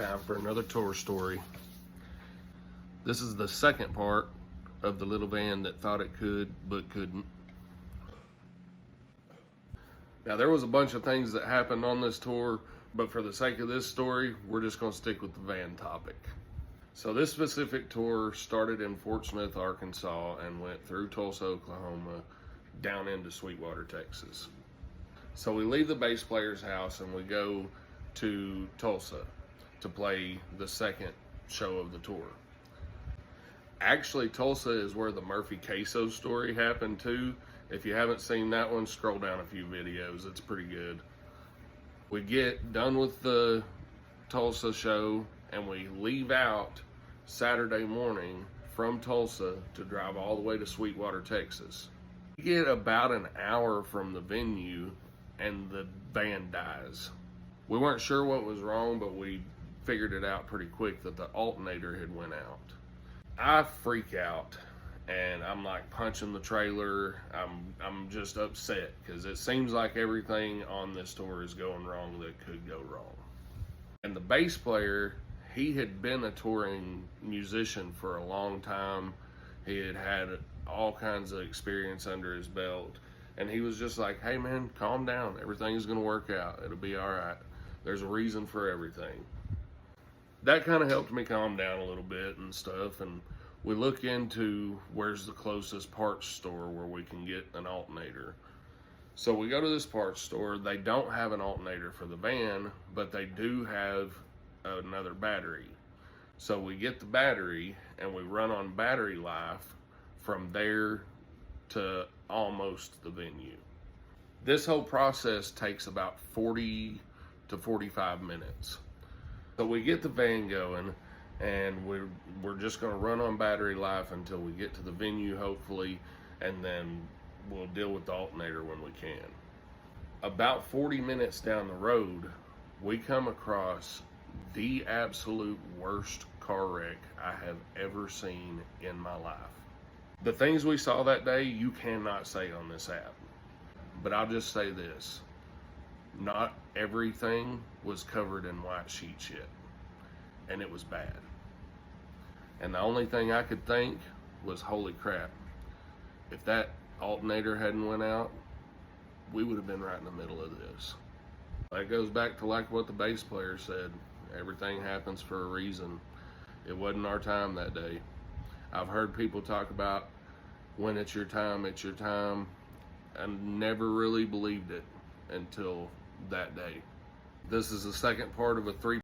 Time for another tour story. This is the second part of the little van that thought it could but couldn't. Now, there was a bunch of things that happened on this tour, but for the sake of this story, we're just going to stick with the van topic. So this specific tour started in Fort Smith, Arkansas, and went through Tulsa, Oklahoma, down into Sweetwater, Texas. So we leave the bass player's house and we go to Tulsa to play the second show of the tour. Actually, Tulsa is where the Murphy Queso story happened too. If you haven't seen that one, scroll down a few videos. It's pretty good. We get done with the Tulsa show and we leave out Saturday morning from Tulsa to drive all the way to Sweetwater, Texas. We get about an hour from the venue and the van dies. We weren't sure what was wrong, but we figured it out pretty quick that the alternator had went out. I freak out and I'm like punching the trailer. I'm just upset because it seems like everything on this tour is going wrong that could go wrong. And the bass player, he had been a touring musician for a long time. He had had all kinds of experience under his belt. And he was just like, hey man, calm down. Everything's gonna work out. It'll be all right. There's a reason for everything. That kind of helped me calm down a little bit and stuff. And we look into where's the closest parts store where we can get an alternator. So we go to this parts store. They don't have an alternator for the van, but they do have another battery. So we get the battery and we run on battery life from there to almost the venue. This whole process takes about 40 to 45 minutes. So we get the van going and we're just gonna run on battery life until we get to the venue, hopefully, and then we'll deal with the alternator when we can. About 40 minutes down the road, we come across the absolute worst car wreck I have ever seen in my life. The things we saw that day, you cannot say on this app. But I'll just say this. Not everything was covered in white sheet yet. And it was bad. And the only thing I could think was, holy crap. If that alternator hadn't went out, we would have been right in the middle of this. That goes back to like what the bass player said. Everything happens for a reason. It wasn't our time that day. I've heard people talk about when it's your time, it's your time. I never really believed it until that day. This is the second part of a